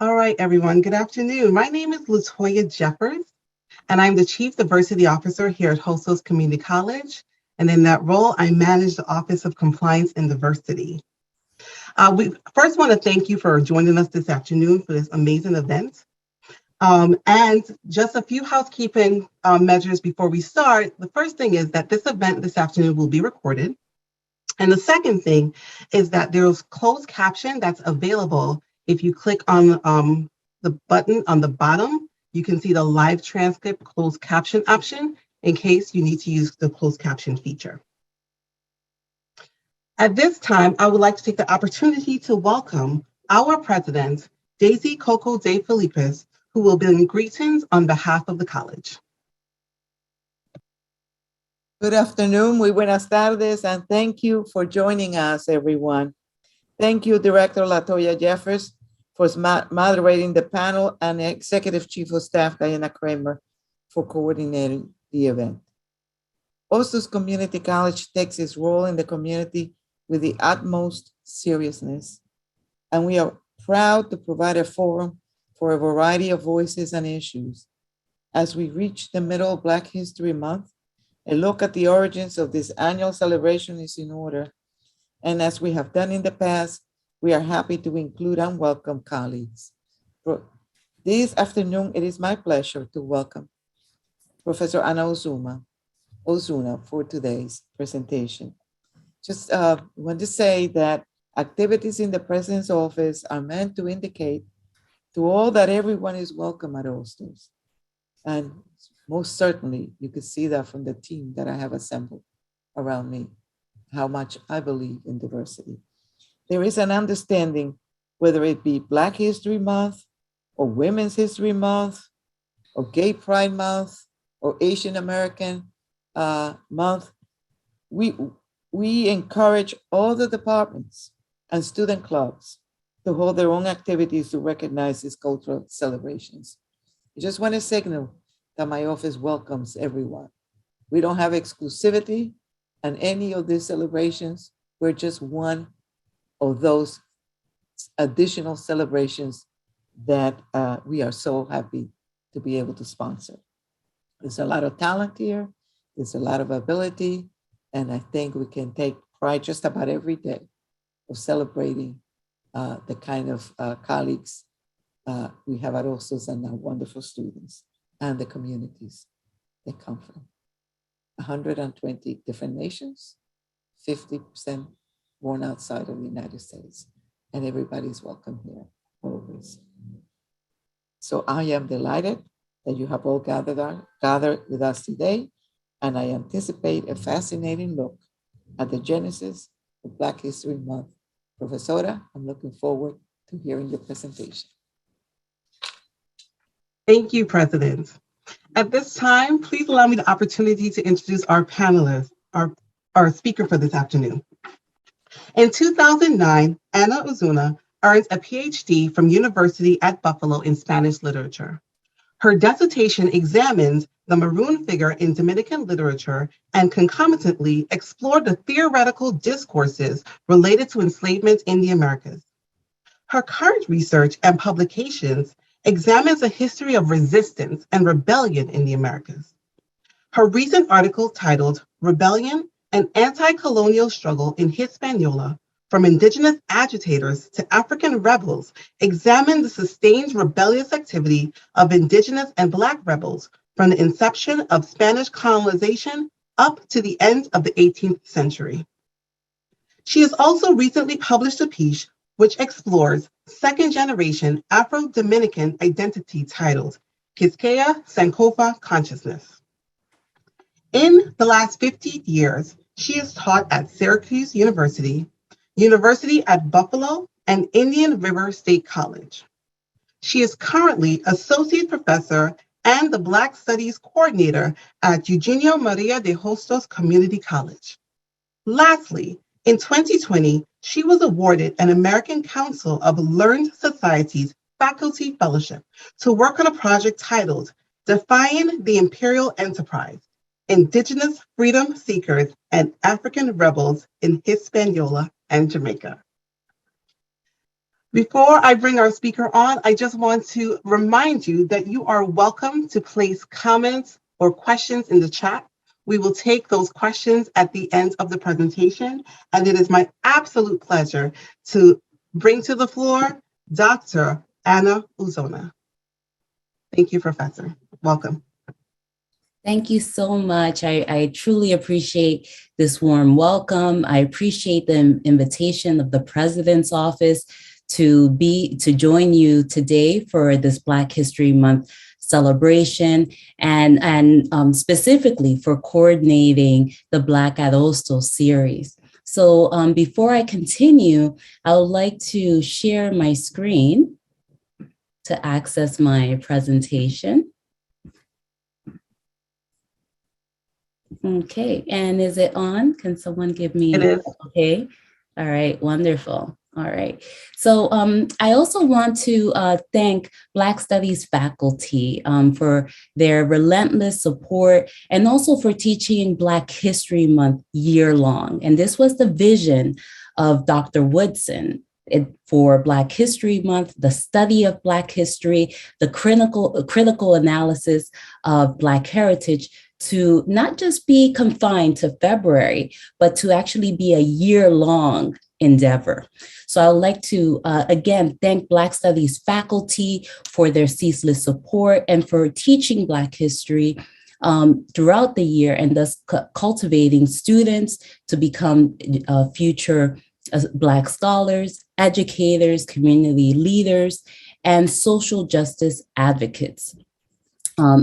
All right, everyone. Good afternoon. My name is Latoya Jeffers, and I'm the Chief Diversity Officer here at Hostos Community College. And in that role, I manage the Office of Compliance and Diversity. We first want to thank you for joining us this afternoon for this amazing event. And just a few housekeeping measures before we start. The first thing is that this event this afternoon will be recorded. And the second thing is that there's closed caption that's available. If you click on the button on the bottom, you can see the live transcript closed caption option in case you need to use the closed caption feature. At this time, I would like to take the opportunity to welcome our president, Daisy Coco de Felipes, who will bring greetings on behalf of the college. Good afternoon, muy buenas tardes, and thank you for joining us, everyone. Thank you, Director Latoya Jeffers, for moderating the panel, and Executive Chief of Staff, Diana Kramer, for coordinating the event. Hostos Community College takes its role in the community with the utmost seriousness, and we are proud to provide a forum for a variety of voices and issues. As we reach the middle of Black History Month, a look at the origins of this annual celebration is in order. And as we have done in the past, we are happy to include and welcome colleagues. This afternoon, it is my pleasure to welcome Professor Anna Ozuna for today's presentation. Just want to say that activities in the President's office are meant to indicate to all that everyone is welcome at Hostos. And most certainly, you could see that from the team that I have assembled around me, how much I believe in diversity. There is an understanding, whether it be Black History Month, or Women's History Month, or Gay Pride Month, or Asian American Month. We encourage all the departments and student clubs to hold their own activities to recognize these cultural celebrations. I just want to signal that my office welcomes everyone. We don't have exclusivity on any of these celebrations. We're just one of those additional celebrations that we are so happy to be able to sponsor. There's a lot of talent here. There's a lot of ability. And I think we can take pride just about every day of celebrating the kind of colleagues we have at Hostos and our wonderful students and the communities they come from. 120 different nations, 50% born outside of the United States, and everybody's welcome here, always. So I am delighted that you have all gathered with us today, and I anticipate a fascinating look at the genesis of Black History Month. Professora, I'm looking forward to hearing your presentation. Thank you, President. At this time, please allow me the opportunity to introduce our panelists, our speaker for this afternoon. In 2009, Anna Ozuna earned a PhD from University at Buffalo in Spanish literature. Her dissertation examined the Maroon figure in Dominican literature and concomitantly explored the theoretical discourses related to enslavement in the Americas. Her current research and publications examines a history of resistance and rebellion in the Americas. Her recent article titled Rebellion, an Anti-Colonial Struggle in Hispaniola, from Indigenous Agitators to African Rebels, examined the sustained rebellious activity of Indigenous and Black rebels from the inception of Spanish colonization up to the end of the 18th century. She has also recently published a piece which explores second-generation Afro-Dominican identity titled Quisqueya Sankofa Consciousness. In the last 50 years, she has taught at Syracuse University, University at Buffalo, and Indian River State College. She is currently Associate Professor and the Black Studies Coordinator at Eugenio Maria de Hostos Community College. Lastly, in 2020, she was awarded an American Council of Learned Societies Faculty Fellowship to work on a project titled Defying the Imperial Enterprise, Indigenous Freedom Seekers and African Rebels in Hispaniola and Jamaica. Before I bring our speaker on, I just want to remind you that you are welcome to place comments or questions in the chat. We will take those questions at the end of the presentation, and it is my absolute pleasure to bring to the floor Dr. Anna Ozuna. Thank you, Professor. Welcome. Thank you so much. I truly appreciate this warm welcome. I appreciate the invitation of the President's Office to join you today for this Black History Month celebration and specifically for coordinating the Black at Hostos series. So before I continue, I would like to share my screen to access my presentation. Okay, and is it on? Can someone give me? It is. Okay, all right, wonderful. All right, so I also want to thank Black Studies faculty for their relentless support and also for teaching Black History Month year-long. And this was the vision of Dr. Woodson for Black History Month, the study of Black history, the critical analysis of Black heritage, to not just be confined to February, but to actually be a year-long endeavor. So I would like to, again, thank Black Studies faculty for their ceaseless support and for teaching Black history throughout the year, and thus cultivating students to become future Black scholars, educators, community leaders, and social justice advocates.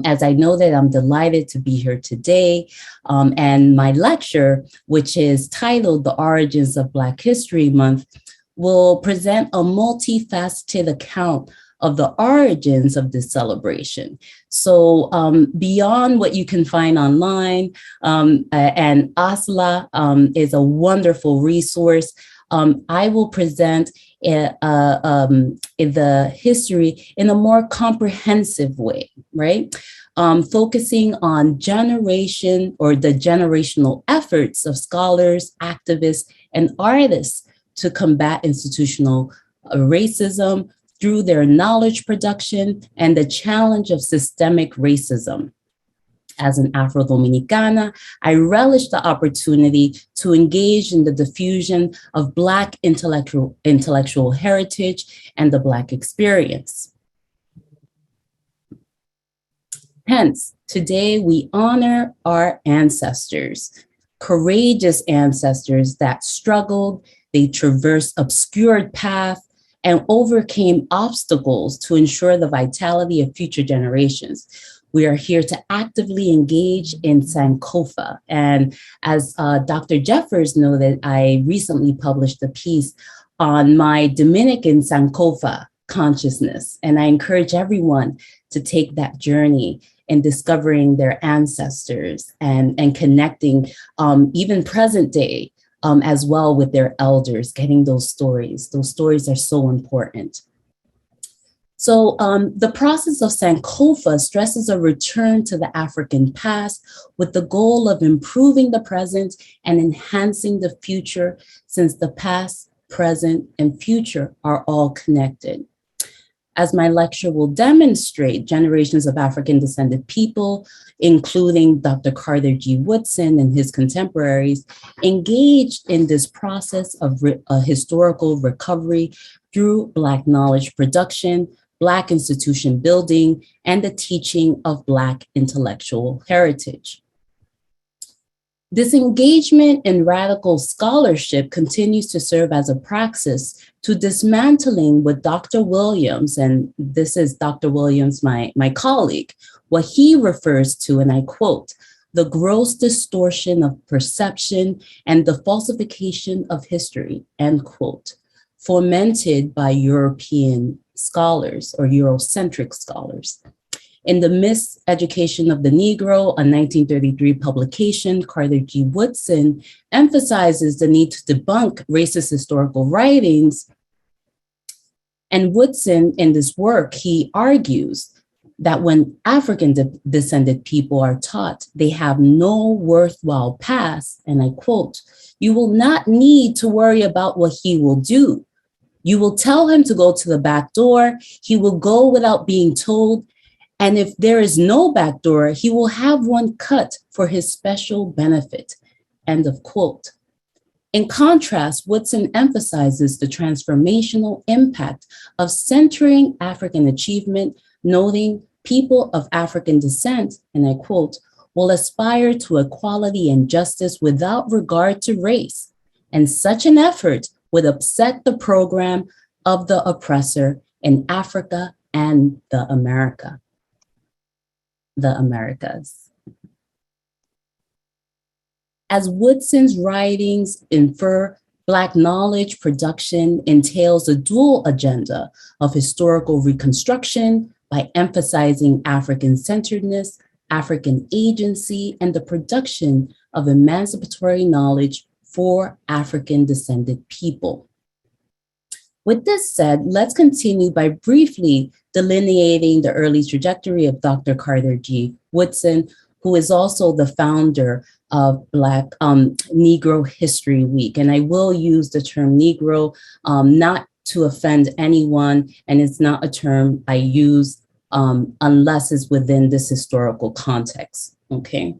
As I know that I'm delighted to be here today, and my lecture, which is titled The Origins of Black History Month, will present a multifaceted account of the origins of this celebration. So beyond what you can find online, and ASLA is a wonderful resource, I will present the history in a more comprehensive way, right? Focusing on the generational efforts of scholars, activists, and artists to combat institutional racism through their knowledge production and the challenge of systemic racism. As an Afro-Dominicana, I relish the opportunity to engage in the diffusion of Black intellectual heritage and the Black experience. Hence, today we honor our ancestors, courageous ancestors that struggled, they traversed obscured paths, and overcame obstacles to ensure the vitality of future generations. We are here to actively engage in Sankofa. And as Dr. Jeffers noted, I recently published a piece on my Dominican Sankofa consciousness. And I encourage everyone to take that journey in discovering their ancestors and connecting even present day as well with their elders, getting those stories. Those stories are so important. So the process of Sankofa stresses a return to the African past with the goal of improving the present and enhancing the future, since the past, present, and future are all connected. As my lecture will demonstrate, generations of African descended people, including Dr. Carter G. Woodson and his contemporaries, engaged in this process of historical recovery through Black knowledge production, Black institution building, and the teaching of Black intellectual heritage. This engagement in radical scholarship continues to serve as a praxis to dismantling what Dr. Williams, and this is Dr. Williams, my colleague, what he refers to, and I quote, the gross distortion of perception and the falsification of history, end quote, fomented by European scholars or Eurocentric scholars. In The Miseducation of the Negro, a 1933 publication, Carter G. Woodson emphasizes the need to debunk racist historical writings. And Woodson, in this work, he argues that when African descended people are taught they have no worthwhile past, and I quote, "You will not need to worry about what he will do, You will tell him to go to the back door. He will go without being told. And if there is no back door, he will have one cut for his special benefit. End of quote. In contrast, Woodson emphasizes the transformational impact of centering African achievement, noting people of African descent, and I quote, will aspire to equality and justice without regard to race. And such an effort would upset the program of the oppressor in Africa and the Americas. As Woodson's writings infer, Black knowledge production entails a dual agenda of historical reconstruction by emphasizing African-centeredness, African agency, and the production of emancipatory knowledge for African-descended people. With this said, let's continue by briefly delineating the early trajectory of Dr. Carter G. Woodson, who is also the founder of Black Negro History Week. And I will use the term Negro not to offend anyone, and it's not a term I use unless it's within this historical context, okay?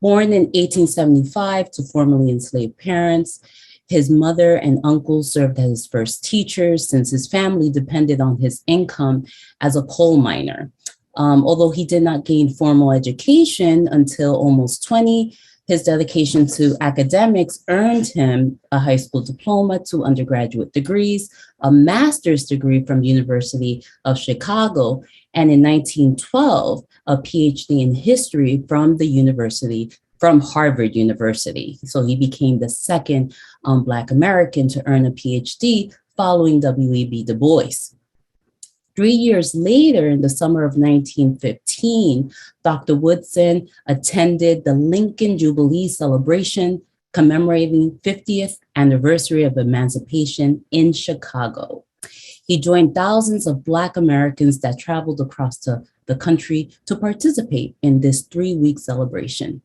Born in 1875 to formerly enslaved parents, his mother and uncle served as his first teachers since his family depended on his income as a coal miner. Although he did not gain formal education until almost 20, his dedication to academics earned him a high school diploma, 2 undergraduate degrees, a master's degree from University of Chicago, and in 1912, a PhD in history from Harvard University. So he became the second Black American to earn a PhD following W.E.B. Du Bois. 3 years later, in the summer of 1915, Dr. Woodson attended the Lincoln Jubilee celebration commemorating 50th anniversary of emancipation in Chicago. He joined thousands of Black Americans that traveled across the country to participate in this 3-week celebration.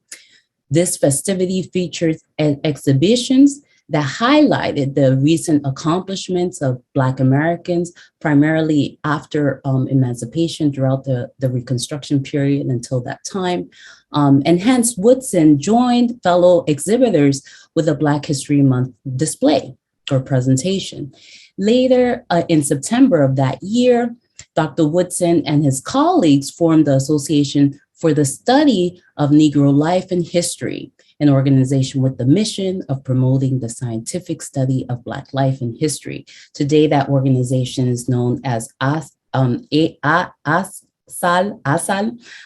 This festivity featured exhibitions that highlighted the recent accomplishments of Black Americans, primarily after emancipation throughout the Reconstruction period until that time. And hence Woodson joined fellow exhibitors with a Black History Month display or presentation. Later in September of that year, Dr. Woodson and his colleagues formed the Association for the Study of Negro Life and History, an organization with the mission of promoting the scientific study of Black life and history. Today, that organization is known as ASAL,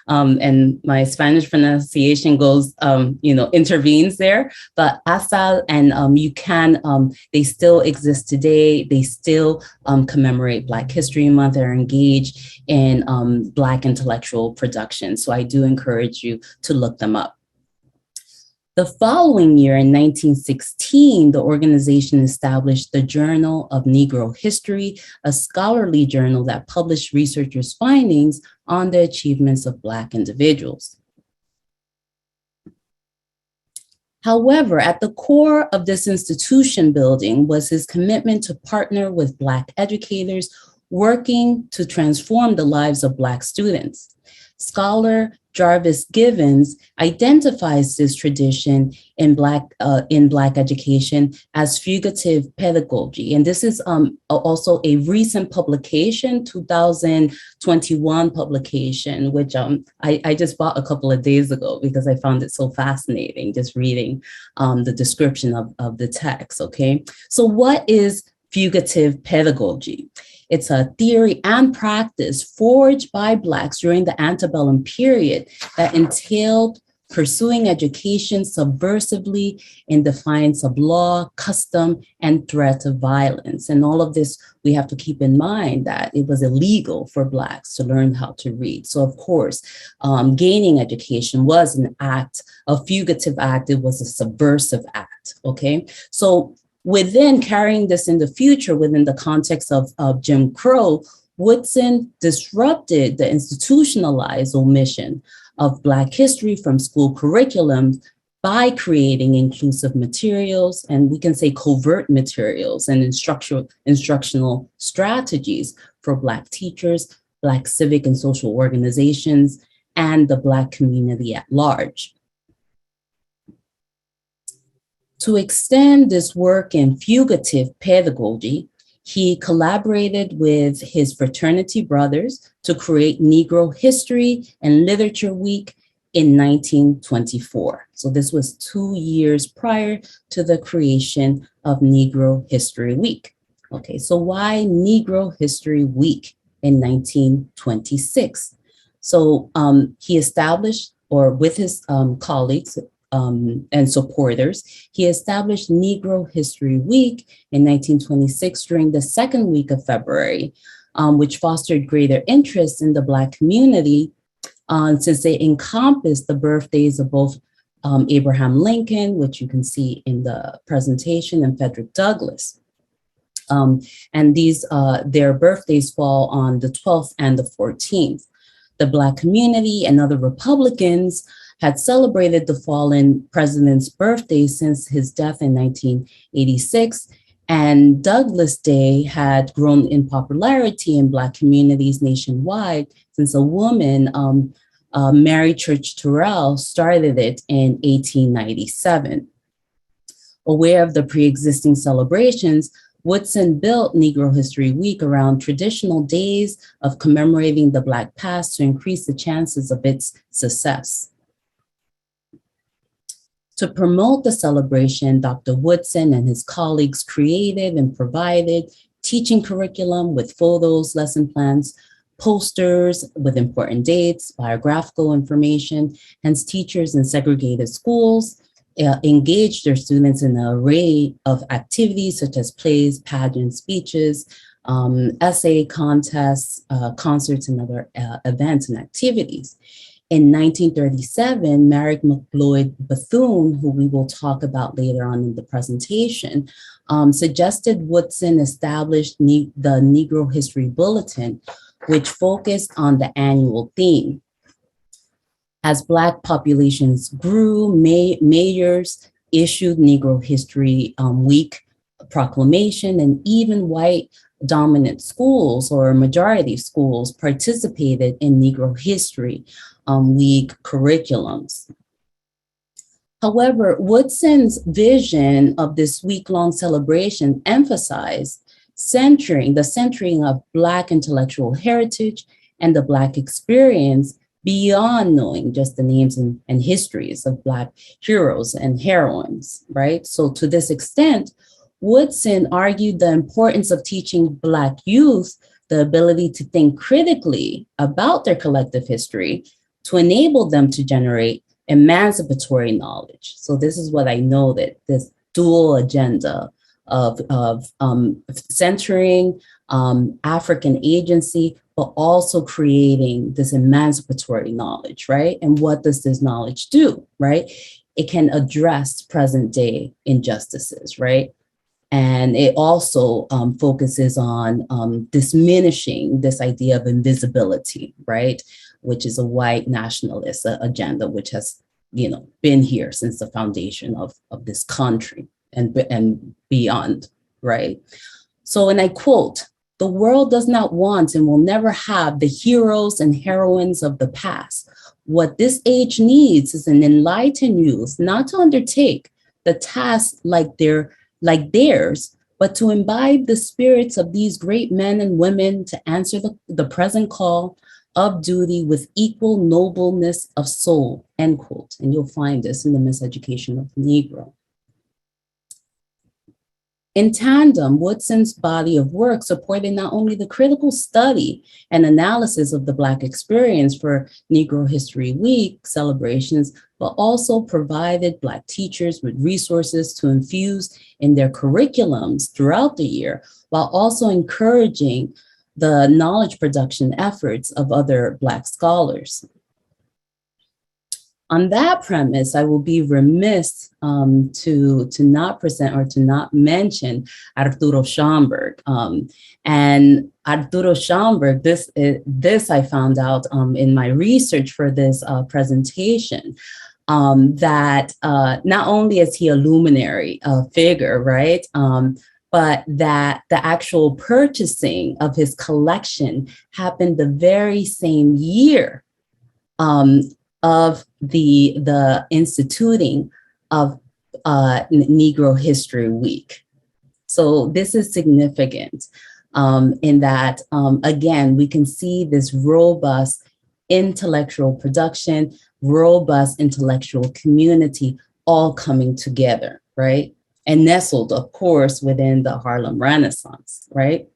and my Spanish pronunciation goes, intervenes there, but ASAL, and you can, they still exist today. They still commemorate Black History Month and are engaged in Black intellectual production. So I do encourage you to look them up. The following year, in 1916, the organization established the Journal of Negro History, a scholarly journal that published researchers' findings on the achievements of Black individuals. However, at the core of this institution building was his commitment to partner with Black educators working to transform the lives of Black students. Scholar Jarvis Givens identifies this tradition in Black education as fugitive pedagogy. And this is also a recent publication, 2021 publication, which I just bought a couple of days ago because I found it so fascinating, just reading the description of the text, okay? So what is fugitive pedagogy? It's a theory and practice forged by Blacks during the antebellum period that entailed pursuing education subversively in defiance of law, custom, and threat of violence. And all of this, we have to keep in mind that it was illegal for Blacks to learn how to read. So of course, gaining education was an act, a fugitive act. It was a subversive act, okay? So within carrying this in the future, within the context of Jim Crow, Woodson disrupted the institutionalized omission of Black history from school curriculums by creating inclusive materials, and we can say covert materials and instructional strategies for Black teachers, Black civic and social organizations, and the Black community at large. To extend this work in fugitive pedagogy, he collaborated with his fraternity brothers to create Negro History and Literature Week in 1924. So this was 2 years prior to the creation of Negro History Week. Okay, so why Negro History Week in 1926? So he established, or with his colleagues and supporters, he established Negro History Week in 1926 during the second week of February, which fostered greater interest in the Black community since they encompass the birthdays of both Abraham Lincoln, which you can see in the presentation, and Frederick Douglass. And these, their birthdays fall on the 12th and the 14th. The Black community and other Republicans had celebrated the fallen president's birthday since his death in 1986. And Douglass Day had grown in popularity in Black communities nationwide since a woman, Mary Church Terrell, started it in 1897. Aware of the pre-existing celebrations, Woodson built Negro History Week around traditional days of commemorating the Black past to increase the chances of its success. To promote the celebration, Dr. Woodson and his colleagues created and provided teaching curriculum with photos, lesson plans, posters with important dates, biographical information. Hence, teachers in segregated schools engaged their students in an array of activities such as plays, pageants, speeches, essay contests, concerts, and other events and activities. In 1937, Marriott McLeod Bethune, who we will talk about later on in the presentation, suggested Woodson establish the Negro History Bulletin, which focused on the annual theme. As Black populations grew, mayors issued Negro History Week proclamation, and even white dominant schools or majority schools participated in Negro History Week curriculums. However, Woodson's vision of this week-long celebration emphasized the centering of Black intellectual heritage and the Black experience beyond knowing just the names and histories of Black heroes and heroines, right? So to this extent, Woodson argued the importance of teaching Black youth the ability to think critically about their collective history to enable them to generate emancipatory knowledge. So this is what I know, that this dual agenda of centering African agency, but also creating this emancipatory knowledge, right? And what does this knowledge do, right? It can address present day injustices, right? And it also focuses on diminishing this idea of invisibility, right? Which is a white nationalist agenda, which has, been here since the foundation of this country and beyond, right? So, and I quote, "The world does not want and will never have the heroes and heroines of the past. What this age needs is an enlightened youth, not to undertake the task like theirs, but to imbibe the spirits of these great men and women to answer the present call of duty with equal nobleness of soul," end quote. And you'll find this in the Miseducation of the Negro. In tandem, Woodson's body of work supported not only the critical study and analysis of the Black experience for Negro History Week celebrations, but also provided Black teachers with resources to infuse in their curriculums throughout the year, while also encouraging the knowledge production efforts of other Black scholars. On that premise, I will be remiss to not present or to not mention Arturo Schomburg. And Arturo Schomburg, this I found out in my research for this presentation. that not only is he a luminary figure, right? But that the actual purchasing of his collection happened the very same year of the instituting of Negro History Week. So this is significant in that, again, we can see this robust intellectual production, robust intellectual community all coming together, right? And nestled, of course, within the Harlem Renaissance, right?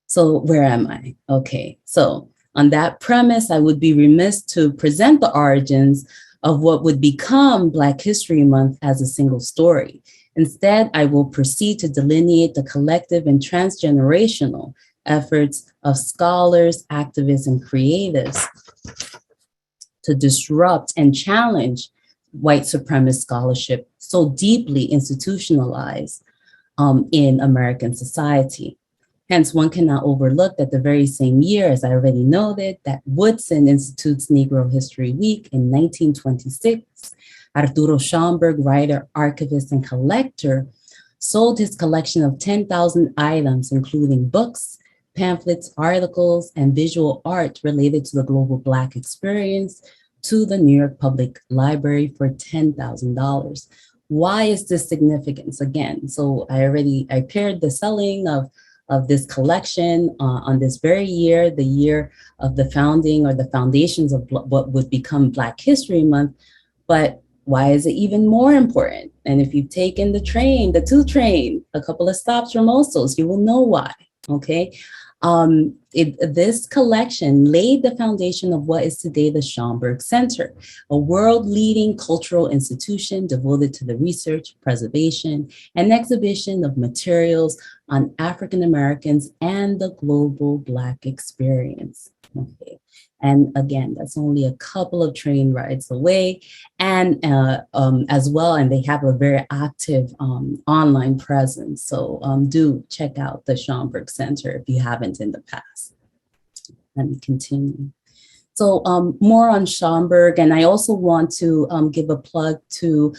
So where am I? Okay, so on that premise, I would be remiss to present the origins of what would become Black History Month as a single story. Instead, I will proceed to delineate the collective and transgenerational efforts of scholars, activists, and creatives to disrupt and challenge white supremacist scholarship so deeply institutionalized in American society. Hence, one cannot overlook that the very same year, as I already noted, that Woodson institutes Negro History Week in 1926, Arturo Schomburg, writer, archivist, and collector, sold his collection of 10,000 items, including books, pamphlets, articles, and visual art related to the global Black experience to the New York Public Library for $10,000. Why is this significant? Again, so I paired the selling of this collection on this very year, the year of the founding or the foundations of what would become Black History Month. But why is it even more important? And if you've taken the 2 train, a couple of stops from Hostos, you will know why, okay? This collection laid the foundation of what is today the Schomburg Center, a world-leading cultural institution devoted to the research, preservation, and exhibition of materials on African Americans and the global Black experience. Okay. And again, that's only a couple of train rides away, and as well, and they have a very active online presence. So do check out the Schomburg Center if you haven't in the past. Let me continue. So more on Schomburg, and I also want to give a plug to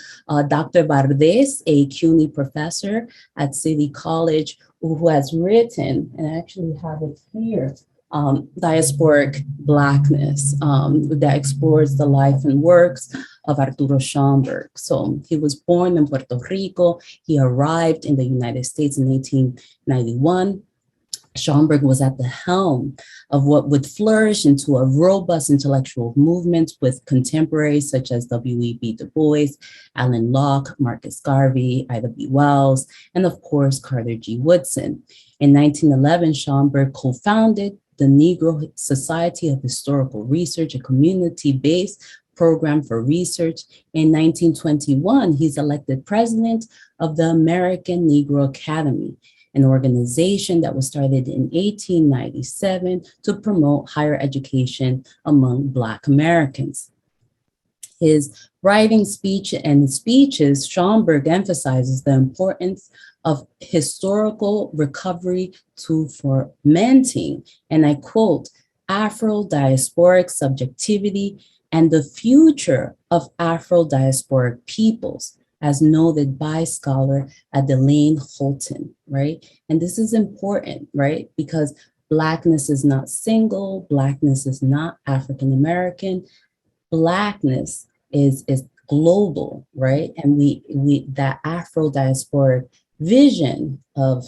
Dr. Valdez, a CUNY professor at City College, who has written, and I actually have it here, Diasporic Blackness, that explores the life and works of Arturo Schomburg. So he was born in Puerto Rico. He arrived in the United States in 1891. Schomburg was at the helm of what would flourish into a robust intellectual movement with contemporaries such as W.E.B. Du Bois, Alan Locke, Marcus Garvey, Ida B. Wells, and of course, Carter G. Woodson. In 1911, Schomburg co-founded the Negro Society of Historical Research, a community-based program for research. In 1921, he's elected president of the American Negro Academy, an organization that was started in 1897 to promote higher education among Black Americans. His writing speech and speeches, Schomburg emphasizes the importance of historical recovery to fomenting, and I quote, Afro-diasporic subjectivity and the future of Afro-diasporic peoples, as noted by scholar Adelaine Holton, right? And this is important, right? Because Blackness is not single, Blackness is not African-American, Blackness is global, right? And we that Afro-diasporic vision of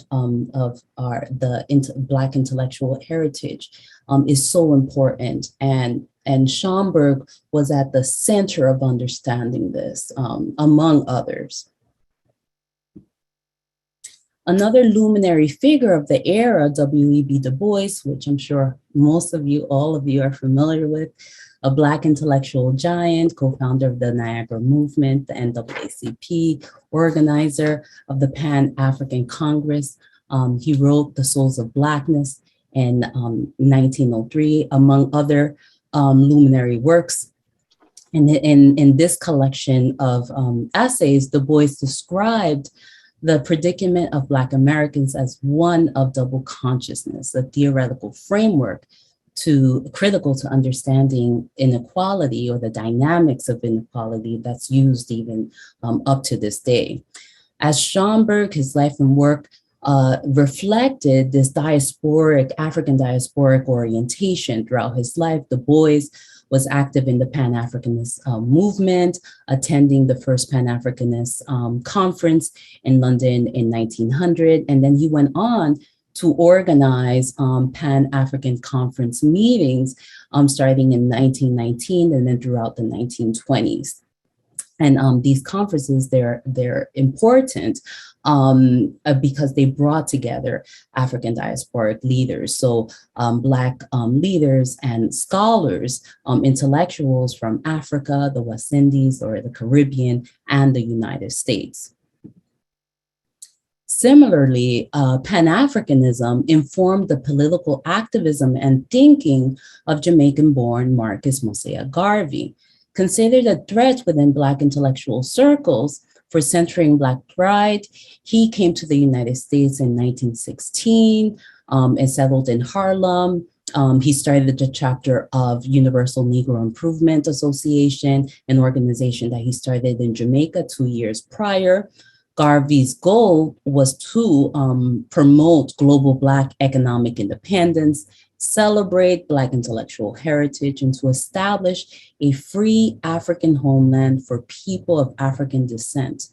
Black intellectual heritage is so important, and Schomburg was at the center of understanding this, among others. Another luminary figure of the era, W.E.B. Du Bois, which I'm sure most of you, all of you are familiar with, a Black intellectual giant, co-founder of the Niagara Movement, the NAACP, organizer of the Pan-African Congress. He wrote The Souls of Blackness in 1903, among other luminary works. And in this collection of essays, Du Bois described the predicament of Black Americans as one of double consciousness, a theoretical framework critical to understanding inequality or the dynamics of inequality that's used even up to this day. As Schomburg, his life and work reflected this African diasporic orientation throughout his life. Du Bois was active in the Pan-Africanist movement, attending the first Pan-Africanist conference in London in 1900. And then he went on to organize Pan-African conference meetings starting in 1919 and then throughout the 1920s. And these conferences, they're important because they brought together African diasporic leaders. So Black leaders and scholars, intellectuals from Africa, the West Indies or the Caribbean, and the United States. Similarly, Pan-Africanism informed the political activism and thinking of Jamaican-born Marcus Mosiah Garvey. Considered a threat within Black intellectual circles for centering Black pride, he came to the United States in 1916 and settled in Harlem. He started the chapter of Universal Negro Improvement Association, an organization that he started in Jamaica 2 years prior. Garvey's goal was to promote global Black economic independence, celebrate Black intellectual heritage, and to establish a free African homeland for people of African descent,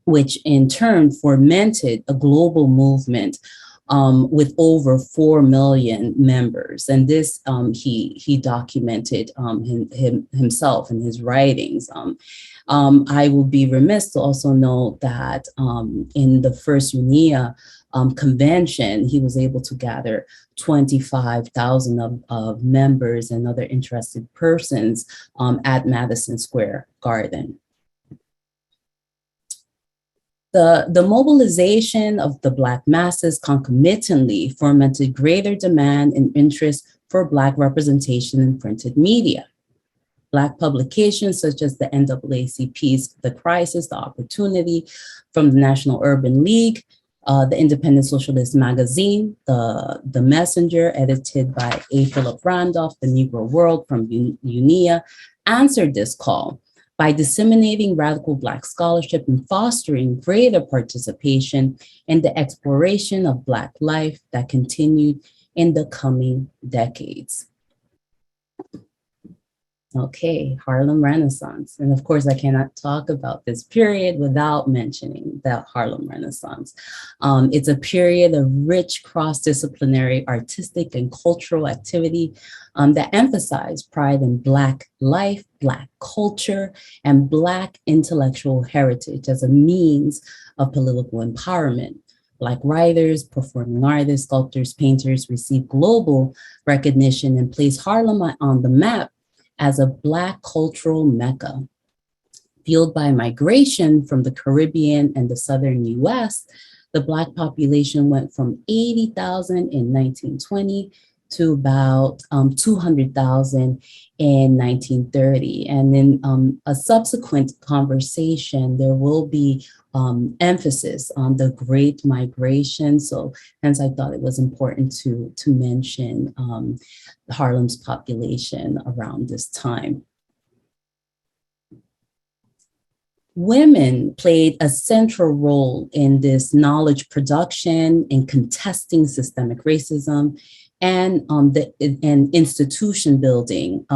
which in turn fomented a global movement with over 4 million members. And this he documented himself in his writings. I will be remiss to also note that in the first UNIA convention, he was able to gather 25,000 of members and other interested persons at Madison Square Garden. The mobilization of the Black masses concomitantly fomented greater demand and interest for Black representation in printed media. Black publications such as the NAACP's The Crisis, The Opportunity, from the National Urban League, the Independent Socialist Magazine, the Messenger, edited by A. Philip Randolph, The Negro World from UNIA, answered this call by disseminating radical Black scholarship and fostering greater participation in the exploration of Black life that continued in the coming decades. Okay, Harlem Renaissance. And of course, I cannot talk about this period without mentioning the Harlem Renaissance. It's a period of rich cross-disciplinary artistic and cultural activity that emphasized pride in Black life, Black culture, and Black intellectual heritage as a means of political empowerment. Black writers, performing artists, sculptors, painters received global recognition and placed Harlem on the map as a Black cultural mecca. Fueled by migration from the Caribbean and the Southern US, the Black population went from 80,000 in 1920 to about 200,000 in 1930. And in a subsequent conversation, there will be emphasis on the Great Migration. So hence I thought it was important to mention Harlem's population around this time. Women played a central role in this knowledge production, in contesting systemic racism, and institution building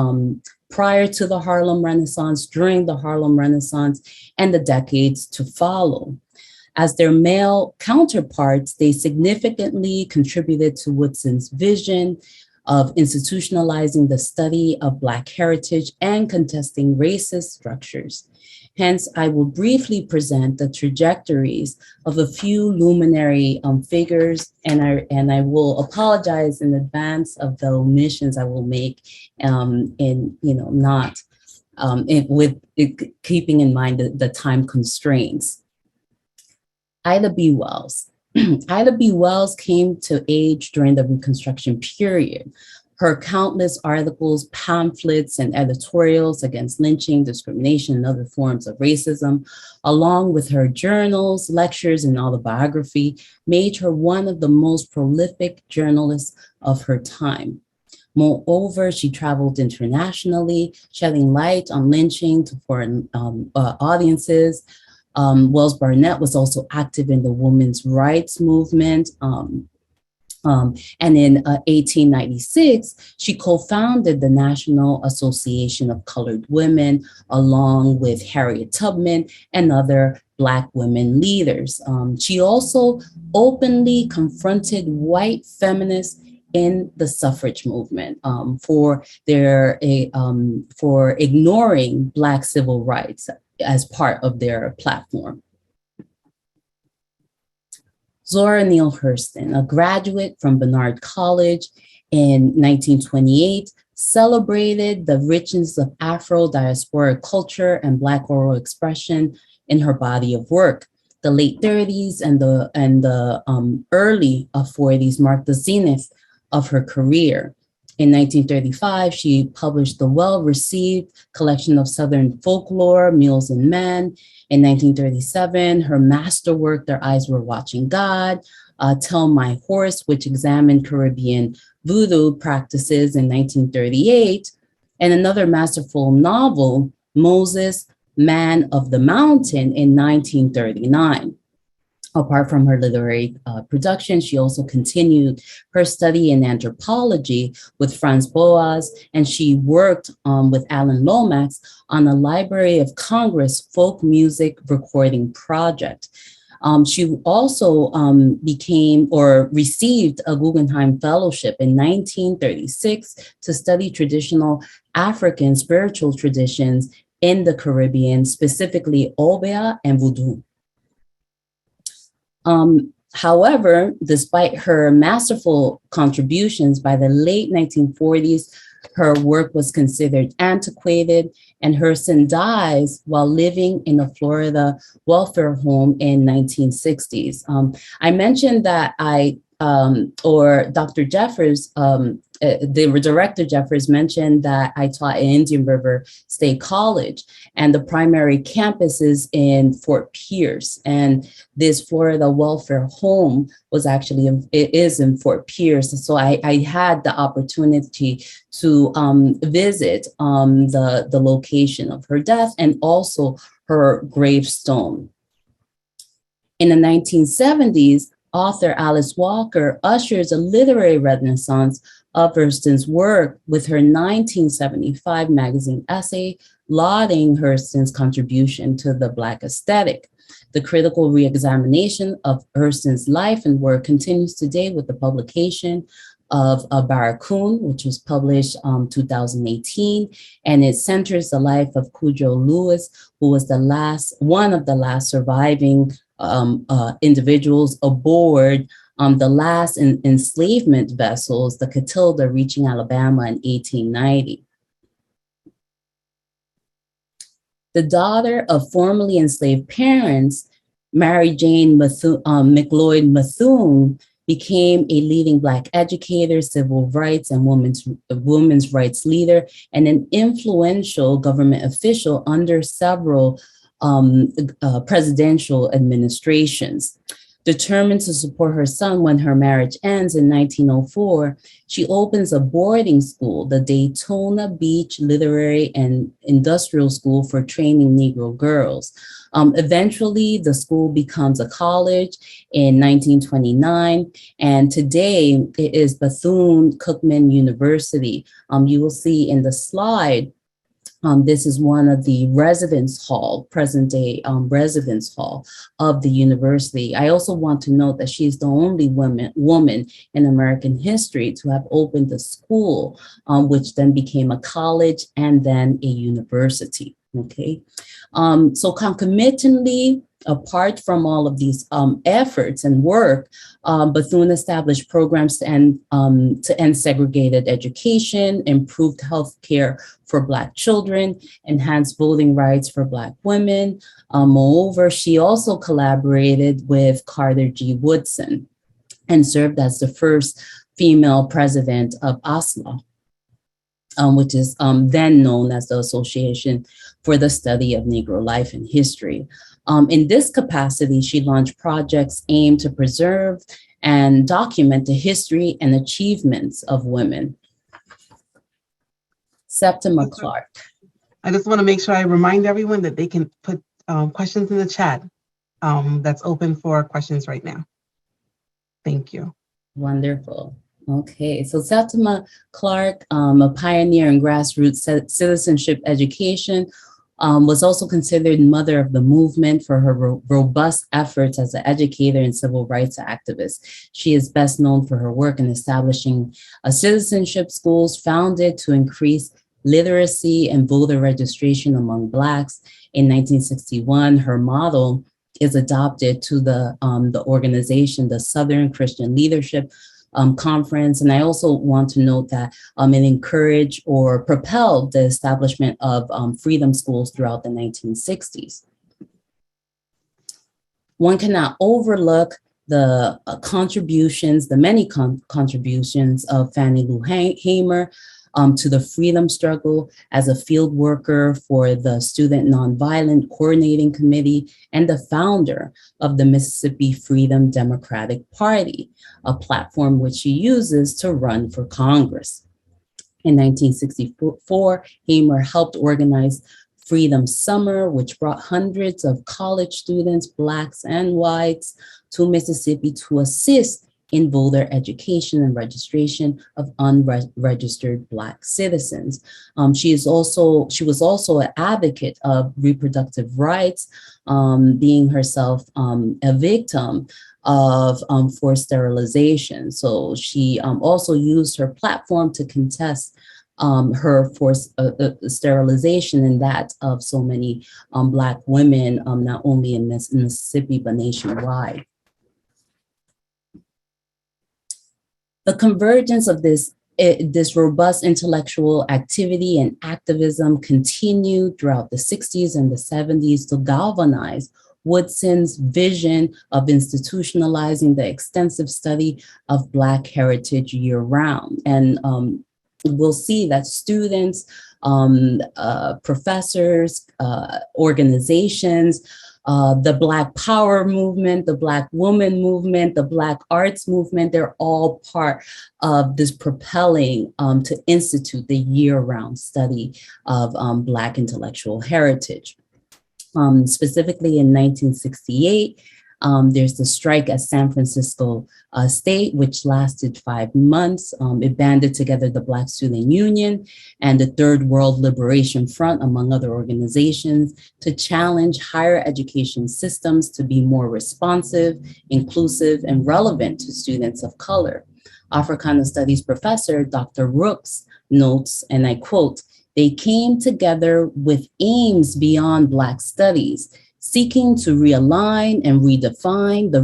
prior to the Harlem Renaissance, during the Harlem Renaissance, and the decades to follow. As their male counterparts, they significantly contributed to Woodson's vision of institutionalizing the study of Black heritage and contesting racist structures. Hence, I will briefly present the trajectories of a few luminary figures, and I will apologize in advance of the omissions I will make keeping in mind the time constraints. Ida B. Wells. Ida B. Wells came to age during the Reconstruction period. Her countless articles, pamphlets, and editorials against lynching, discrimination, and other forms of racism, along with her journals, lectures, and autobiography, made her one of the most prolific journalists of her time. Moreover, she traveled internationally, shedding light on lynching to foreign audiences. Wells Barnett was also active in the women's rights movement. And in 1896, she co-founded the National Association of Colored Women, along with Harriet Tubman and other Black women leaders. She also openly confronted white feminists in the suffrage movement for ignoring Black civil rights as part of their platform. Zora Neale Hurston, a graduate from Barnard College in 1928, celebrated the richness of Afro-diasporic culture and Black oral expression in her body of work. The late 30s and the early 40s marked the zenith of her career. In 1935, she published the well-received collection of Southern folklore, Mules and Men. In 1937, her masterwork, Their Eyes Were Watching God, Tell My Horse, which examined Caribbean voodoo practices in 1938, and another masterful novel, Moses, Man of the Mountain, in 1939. Apart from her literary production, she also continued her study in anthropology with Franz Boas, and she worked with Alan Lomax on a Library of Congress folk music recording project. She also received a Guggenheim Fellowship in 1936 to study traditional African spiritual traditions in the Caribbean, specifically Obeah and Voodoo. However, despite her masterful contributions, by the late 1940s, her work was considered antiquated, and Hurston dies while living in a Florida welfare home in 1960s. I mentioned that Dr. Jeffers, the director Jeffers mentioned that I taught at Indian River State College, and the primary campus is in Fort Pierce. And this Florida welfare home is in Fort Pierce. So I had the opportunity to visit the location of her death and also her gravestone. In the 1970s, author Alice Walker ushers a literary renaissance of Hurston's work with her 1975 magazine essay lauding Hurston's contribution to the Black aesthetic. The critical reexamination of Hurston's life and work continues today with the publication of Barracoon, which was published 2018, and it centers the life of Cujo Lewis, who was one of the last surviving individuals aboard the last enslavement vessels, the Catilda, reaching Alabama in 1890. The daughter of formerly enslaved parents, Mary Jane McLeod Methuen, became a leading Black educator, civil rights and women's rights leader, and an influential government official under several presidential administrations. Determined to support her son when her marriage ends in 1904, she opens a boarding school, the Daytona Beach Literary and Industrial School for training Negro girls. Eventually, the school becomes a college in 1929, and today it is Bethune-Cookman University. You will see in the slide, this is one of the present day residence hall of the university. I also want to note that she's the only woman in American history to have opened the school, which then became a college and then a university, okay? So concomitantly, apart from all of these efforts and work, Bethune established programs to end segregated education, improved healthcare for Black children, enhanced voting rights for Black women. Moreover, she also collaborated with Carter G. Woodson and served as the first female president of ASLA, which is then known as the Association for the Study of Negro Life and History. In this capacity, she launched projects aimed to preserve and document the history and achievements of women. Septima Clark. I just want to make sure I remind everyone that they can put questions in the chat. That's open for questions right now. Thank you. Wonderful. Okay, so Septima Clark, a pioneer in grassroots citizenship education, was also considered mother of the movement for her robust efforts as an educator and civil rights activist. She is best known for her work in establishing citizenship schools founded to increase literacy and voter registration among Blacks. In 1961, her model is adopted to the organization, the Southern Christian Leadership Conference. And I also want to note that it encouraged or propelled the establishment of freedom schools throughout the 1960s. One cannot overlook the contributions, the many contributions of Fannie Lou Hamer to the freedom struggle as a field worker for the Student Nonviolent Coordinating Committee and the founder of the Mississippi Freedom Democratic Party, a platform which she uses to run for Congress. In 1964, Hamer helped organize Freedom Summer, which brought hundreds of college students, Blacks and whites, to Mississippi to assist in voter education and registration of unregistered Black citizens. She was also an advocate of reproductive rights, being herself a victim of forced sterilization. So she also used her platform to contest her forced sterilization and that of so many Black women, not only in Mississippi, but nationwide. The convergence of this robust intellectual activity and activism continued throughout the 60s and the 70s to galvanize Woodson's vision of institutionalizing the extensive study of Black heritage year-round. And we'll see that students, professors, organizations, the Black Power movement, the Black woman movement, the Black arts movement, they're all part of this propelling to institute the year-round study of Black intellectual heritage. Specifically in 1968, there's the strike at San Francisco State, which lasted 5 months. It banded together the Black Student Union and the Third World Liberation Front, among other organizations, to challenge higher education systems to be more responsive, inclusive, and relevant to students of color. Africana Studies professor Dr. Rooks notes, and I quote, "They came together with aims beyond Black studies, seeking to realign and redefine the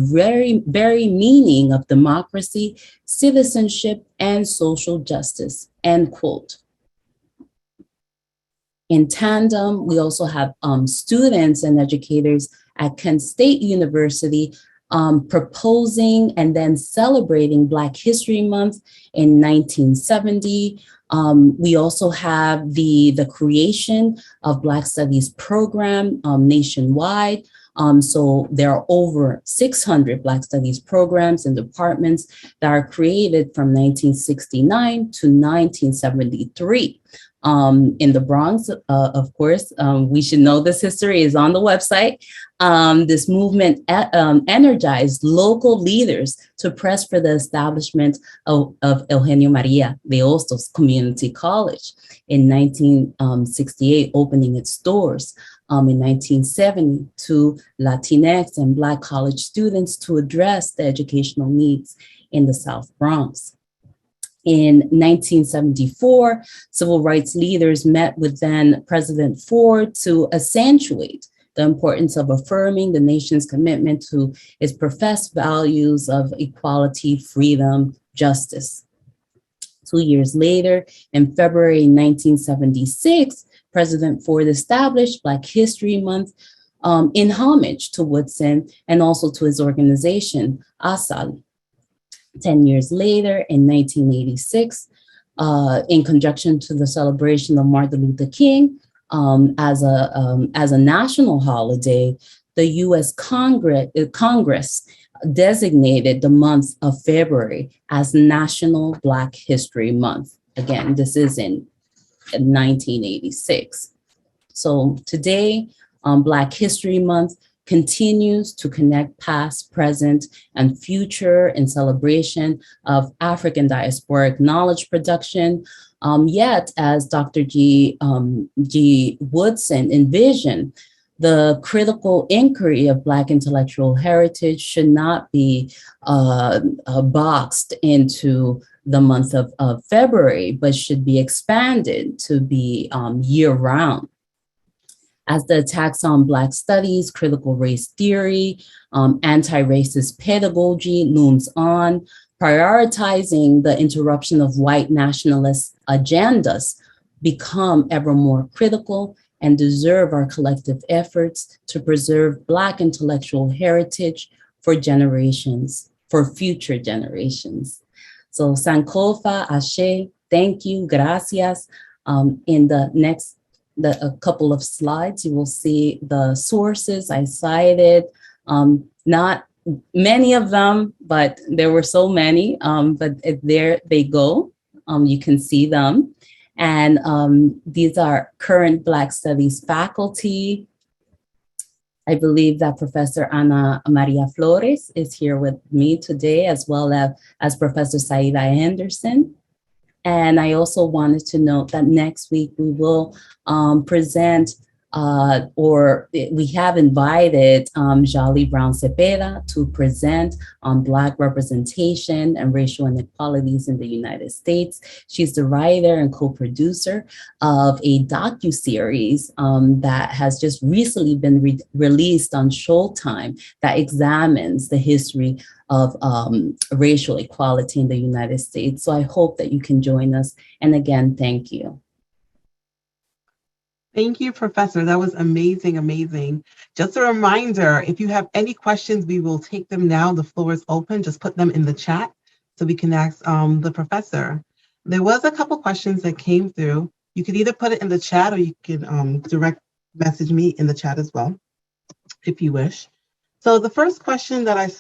very meaning of democracy, citizenship, and social justice," end quote. In tandem, we also have students and educators at Kent State University proposing and then celebrating Black History Month in 1970. We also have the creation of Black Studies program nationwide. So there are over 600 Black Studies programs and departments that are created from 1969 to 1973. In the Bronx, of course, we should know this history is on the website. This movement energized local leaders to press for the establishment of Eugenio Maria de Hostos Community College in 1968, opening its doors. In 1970 to Latinx and Black college students to address the educational needs in the South Bronx. In 1974, civil rights leaders met with then President Ford to accentuate the importance of affirming the nation's commitment to its professed values of equality, freedom, justice. 2 years later, in February 1976, President Ford established Black History Month in homage to Woodson and also to his organization, ASAL. 10 years later, in 1986, in conjunction to the celebration of Martin Luther King as a national holiday, the U.S. Congress designated the month of February as National Black History Month. Again, this is in 1986. So today, Black History Month continues to connect past, present, and future in celebration of African diasporic knowledge production. Yet, as Dr. G. Woodson envisioned, the critical inquiry of Black intellectual heritage should not be boxed into the month of February, but should be expanded to be year-round. As the attacks on Black studies, critical race theory, anti-racist pedagogy looms on, prioritizing the interruption of white nationalist agendas become ever more critical and deserve our collective efforts to preserve Black intellectual heritage for generations, for future generations. So Sankofa, Ashe, thank you, gracias. In the next a couple of slides, you will see the sources I cited, not many of them, but there were so many, but there they go. You can see them. And these are current Black Studies faculty. I believe that Professor Ana Maria Flores is here with me today, as well as Professor Saida Henderson. And I also wanted to note that next week we will present or we have invited Jolly Brown Cepeda to present on Black representation and racial inequalities in the United States. She's the writer and co-producer of a docuseries that has just recently been released on Showtime that examines the history of racial equality in the United States. So I hope that you can join us. And again, thank you. Thank you, Professor. That was amazing, amazing. Just a reminder, if you have any questions, we will take them now. The floor is open. Just put them in the chat so we can ask the professor. There was a couple questions that came through. You could either put it in the chat or you can direct message me in the chat as well, if you wish. So the first question that I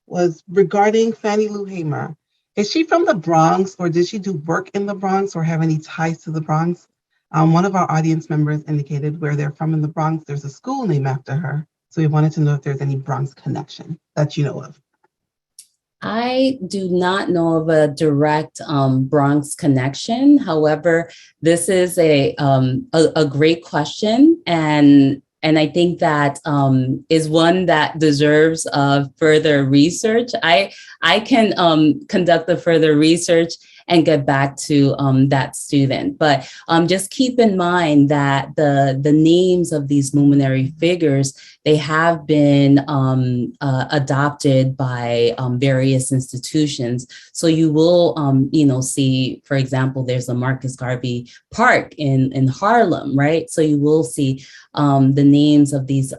was regarding Fannie Lou Hamer. Is she from the Bronx, or did she do work in the Bronx or have any ties to the Bronx? One of our audience members indicated where they're from in the Bronx, there's a school named after her. So we wanted to know if there's any Bronx connection that you know of. I do not know of a direct Bronx connection. However, this is a great question, and I think that is one that deserves further research. I can conduct the further research and get back to that student. But just keep in mind that the names of these luminary figures, they have been adopted by various institutions. So you will, see, for example, there's a Marcus Garvey Park in Harlem, right? So you will see the names of these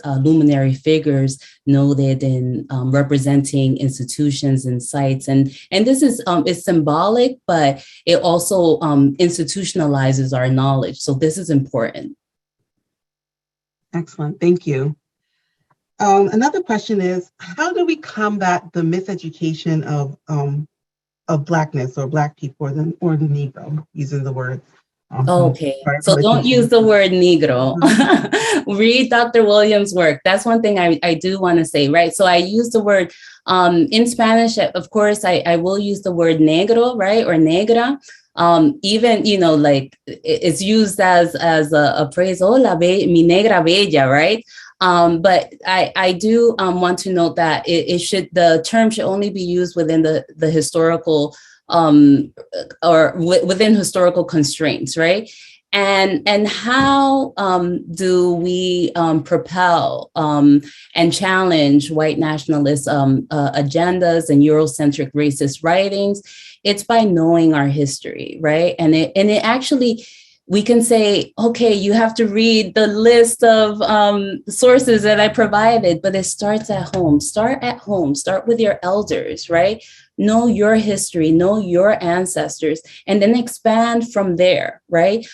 luminary figures noted in representing institutions and sites. And this is symbolic, but it also institutionalizes our knowledge. So this is important. Excellent, thank you. Another question is, how do we combat the miseducation of Blackness or Black people or the Negro, using the word? Okay, so don't use the word Negro. Read Dr. Williams' work. That's one thing I do want to say, right? So I use the word, in Spanish, of course, I will use the word negro, right? Or negra. Even, like it's used as a phrase, hola, mi negra bella, right? But I do want to note that the term should only be used within the historical or within historical constraints, right? And how do we propel and challenge white nationalist agendas and Eurocentric racist writings? It's by knowing our history, right? And it actually, we can say, okay, you have to read the list of sources that I provided, but it starts at home. Start at home. Start with your elders, right? know your history, know your ancestors, and then expand from there, right?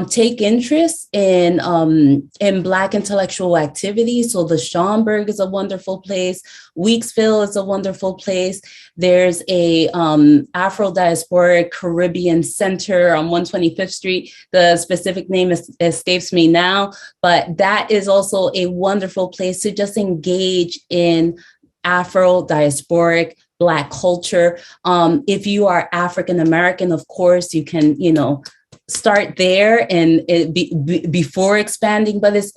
Take interest in Black intellectual activity. So the Schomburg is a wonderful place. Weeksville is a wonderful place. There's a Afro-Diasporic Caribbean Center on 125th Street. The specific name escapes me now, but that is also a wonderful place to just engage in Afro-Diasporic Black culture. If you are African American, of course, you can, start there and before expanding. But it's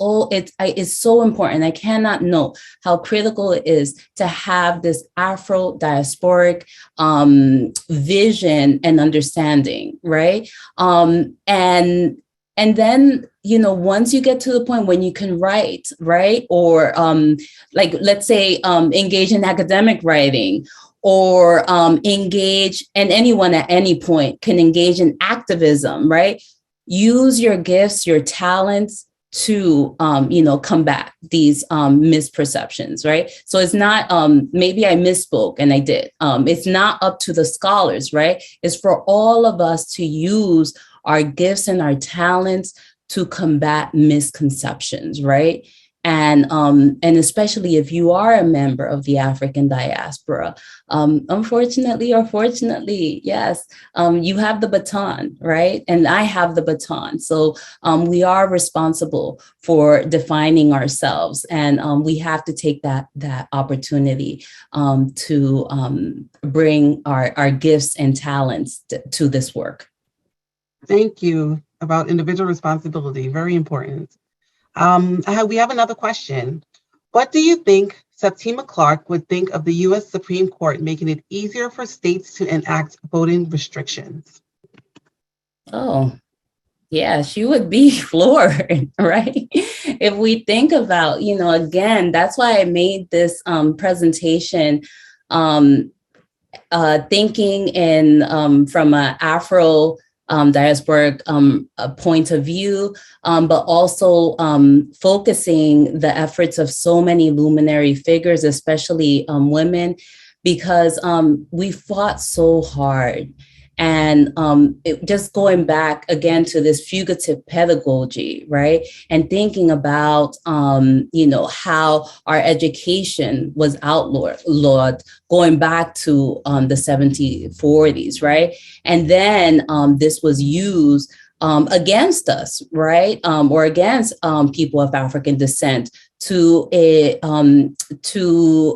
so important. I cannot know how critical it is to have this Afro-Diasporic vision and understanding, right? And then, once you get to the point when you can write, right? Or let's say engage in academic writing, or engage, and anyone at any point can engage in activism, right? Use your gifts, your talents to, combat these misperceptions, right? So it's not, maybe I misspoke and I did. It's not up to the scholars, right? It's for all of us to use our gifts and our talents to combat misconceptions, right? And especially if you are a member of the African diaspora, unfortunately or fortunately, yes, you have the baton, right? And I have the baton. So we are responsible for defining ourselves, and we have to take that opportunity to bring our gifts and talents to this work. Thank you. About individual responsibility, very important. We have another question. What do you think Septima Clark would think of the U.S. Supreme Court making it easier for states to enact voting restrictions? Oh, yeah, she would be floored, right? If we think about, again, that's why I made this presentation thinking in from an Afro diasporic point of view, but also focusing the efforts of so many luminary figures, especially women, because we fought so hard. And just going back again to this fugitive pedagogy, right? And thinking about, how our education was outlawed going back to the 1740s, right? And then this was used against us, right? Or against people of African descent to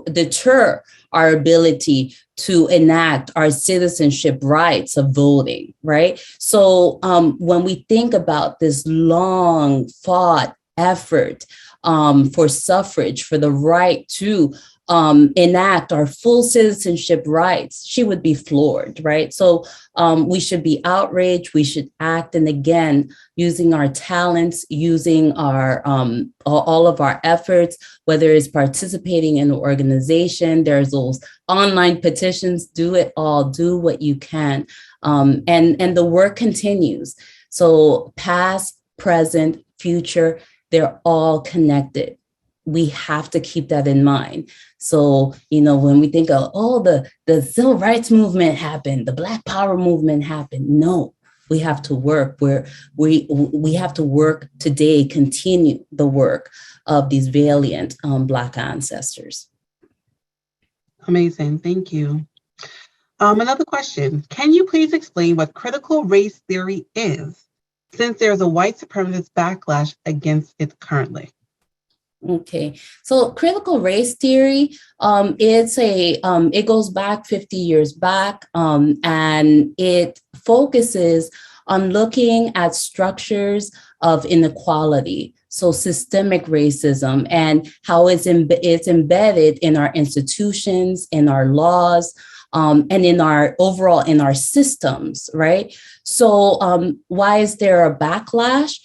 deter our ability to enact our citizenship rights of voting, right? So when we think about this long fought effort for suffrage, for the right to enact our full citizenship rights, she would be floored, right? So we should be outraged, we should act, and again, using our talents, using our all of our efforts, whether it's participating in an organization, there's those online petitions, do it all, do what you can. And the work continues. So past, present, future, they're all connected. We have to keep that in mind. So, when we think of, the civil rights movement happened, the Black Power movement happened. No, we have to work we have to work today, continue the work of these valiant Black ancestors. Amazing, thank you. Another question, can you please explain what critical race theory is, since there's a white supremacist backlash against it currently? Okay, so critical race theory, it goes back 50 years back, and it focuses on looking at structures of inequality, so systemic racism, and how it's embedded in our institutions, in our laws, and in our systems, right? So why is there a backlash?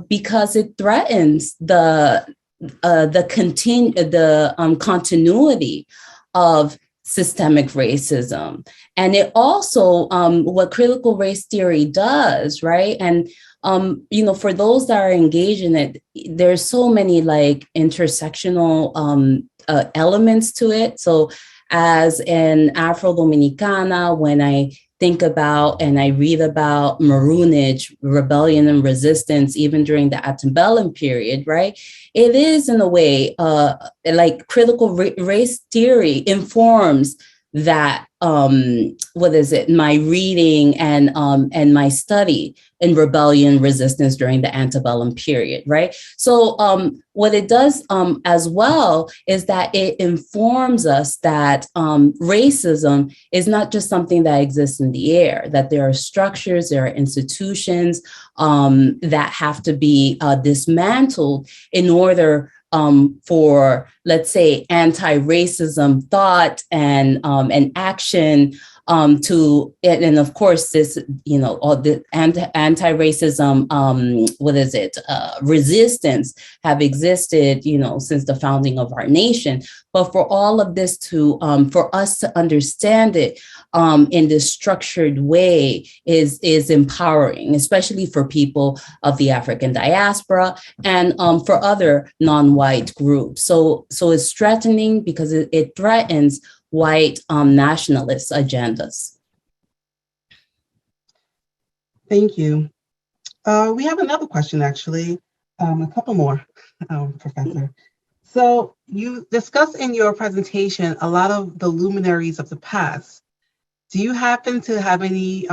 Because it threatens the continuity of systemic racism. And it also, what critical race theory does, right? And, for those that are engaged in it, there's so many intersectional elements to it. So As an Afro-Dominicana, when I think about and I read about Maroonage, rebellion and resistance, even during the antebellum period, right? It is in a way like critical race theory informs that my reading and my study in rebellion resistance during the antebellum period, right? So what it does as well is that it informs us that racism is not just something that exists in the air, that there are structures, there are institutions that have to be dismantled in order for, let's say, anti-racism thought and action and of course this, all the anti-racism, resistance have existed, since the founding of our nation. But for all of this to, for us to understand it in this structured way is empowering, especially for people of the African diaspora and for other non-white groups. So it's threatening because it threatens white nationalist agendas. Thank you. We have another question, actually, a couple more, Professor. So you discussed in your presentation a lot of the luminaries of the past. Do you happen to have any,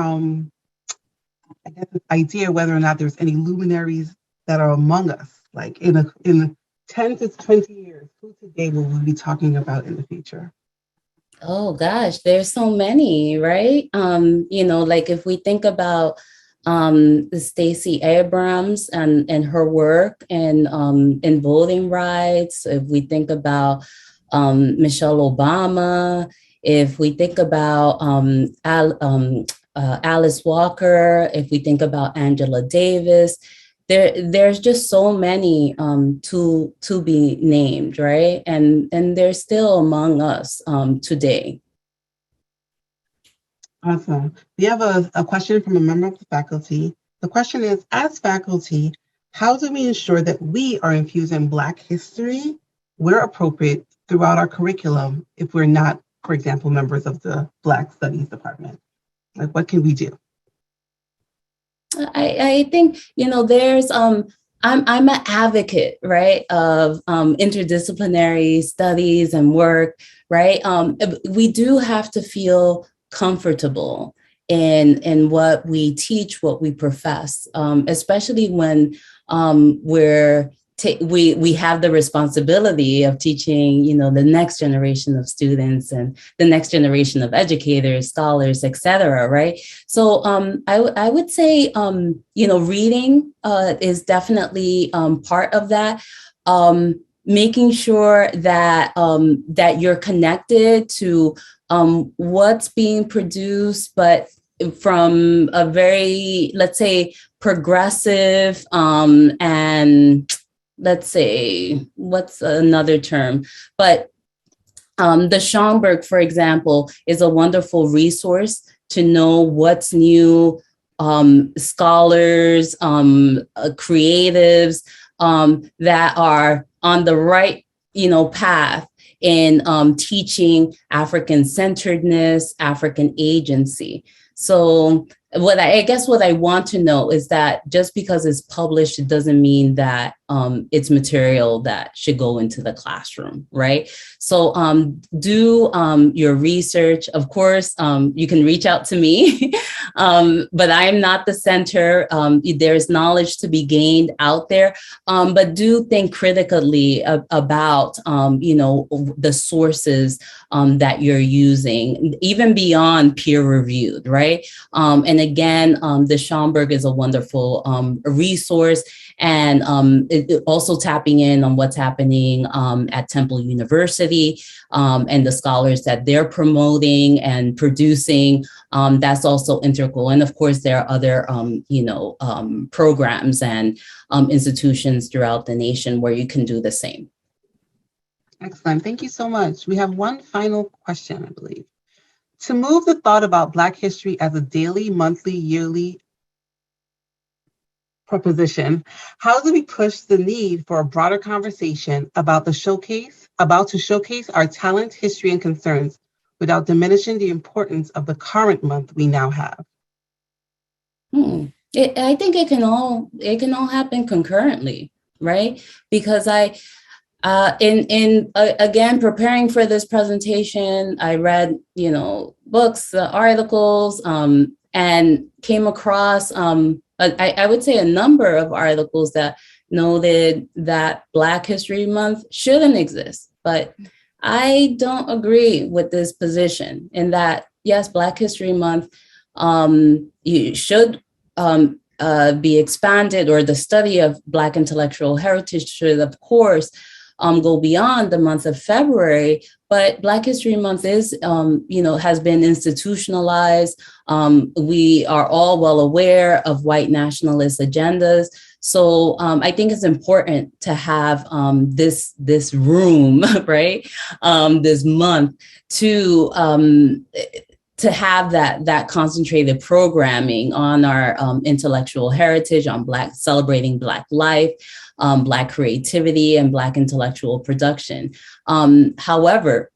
idea whether or not there's any luminaries that are among us, like in 10 to 20 years, who today will we be talking about in the future? Oh gosh, there's so many, right? Like if we think about Stacey Abrams and her work in voting rights, if we think about Michelle Obama, if we think about Alice Walker, if we think about Angela Davis, there's just so many to be named, right? And they're still among us today. Awesome. We have a question from a member of the faculty. The question is, as faculty, how do we ensure that we are infusing Black history where appropriate throughout our curriculum if we're not, for example, members of the Black Studies Department? Like, what can we do? I think, there's, I'm an advocate, right, of interdisciplinary studies and work, right? We do have to feel comfortable in what we teach, what we profess, especially when we have the responsibility of teaching, the next generation of students and the next generation of educators, scholars, et cetera, right? So I would say, reading is definitely part of that. Making sure that that you're connected to what's being produced, but from a very, let's say, progressive and let's say, what's another term? But the SCHOMBURG, for example, is a wonderful resource to know what's new, scholars, creatives that are on the right, path in teaching African-centeredness, African agency. So what I want to know is that just because it's published, it doesn't mean that it's material that should go into the classroom, right? So do your research. Of course, you can reach out to me, but I'm not the center. There's knowledge to be gained out there, but do think critically about, the sources that you're using, even beyond peer reviewed, right? And again, the SCHOMBURG is a wonderful resource, and also tapping in on what's happening at Temple University and the scholars that they're promoting and producing. That's also integral. And of course, there are other, programs and institutions throughout the nation where you can do the same. Excellent. Thank you so much. We have one final question, I believe. To move the thought about Black history as a daily, monthly, yearly proposition, how do we push the need for a broader conversation about to showcase our talent, history, and concerns without diminishing the importance of the current month we now have? I think it can all happen concurrently, right? Because again, preparing for this presentation, I read, books, articles, and came across, I would say, a number of articles that noted that Black History Month shouldn't exist. But I don't agree with this position in that, yes, Black History Month you should be expanded, or the study of Black intellectual heritage should, of course, go beyond the month of February. But Black History Month is, has been institutionalized. We are all well aware of white nationalist agendas. So I think it's important to have this room, right, this month to have that concentrated programming on our intellectual heritage, on celebrating Black life, Black creativity, and Black intellectual production. However,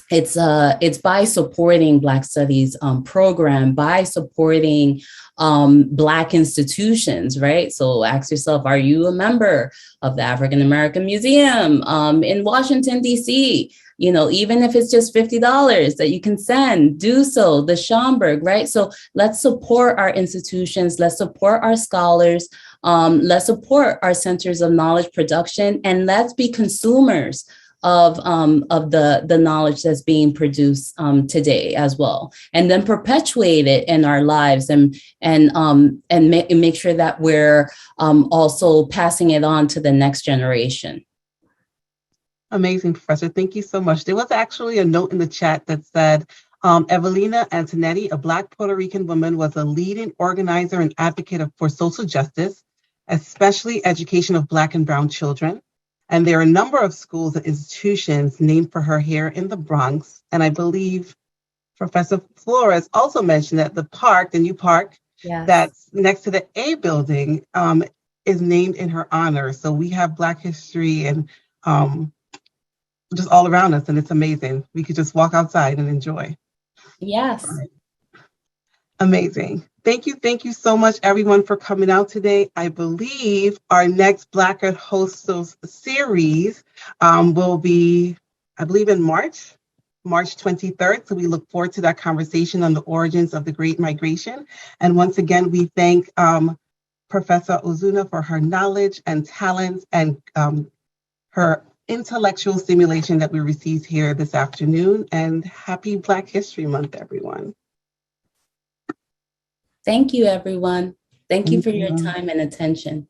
it's by supporting Black Studies program, by supporting Black institutions, right? So ask yourself, are you a member of the African American Museum in Washington, D.C.? Even if it's just $50 that you can send, do so. The Schomburg, right? So let's support our institutions. Let's support our scholars. Let's support our centers of knowledge production, and let's be consumers of the knowledge that's being produced today as well, and then perpetuate it in our lives, and make sure that we're also passing it on to the next generation. Amazing, Professor. Thank you so much. There was actually a note in the chat that said, Evelina Antonetti, a Black Puerto Rican woman, was a leading organizer and advocate for social justice, especially education of Black and Brown children. And there are a number of schools and institutions named for her here in the Bronx. And I believe Professor Flores also mentioned that the new park, yes, that's next to the A building is named in her honor. So we have Black history and just all around us, and it's amazing. We could just walk outside and enjoy. Yes. Right. Amazing. Thank you so much, everyone, for coming out today. I believe our next Black at Hostos series will be, in March 23rd. So we look forward to that conversation on the origins of the Great Migration. And once again, we thank Professor Ozuna for her knowledge and talents and her intellectual stimulation that we received here this afternoon. And happy Black History Month, everyone. Thank you, everyone. Thank you for your time and attention.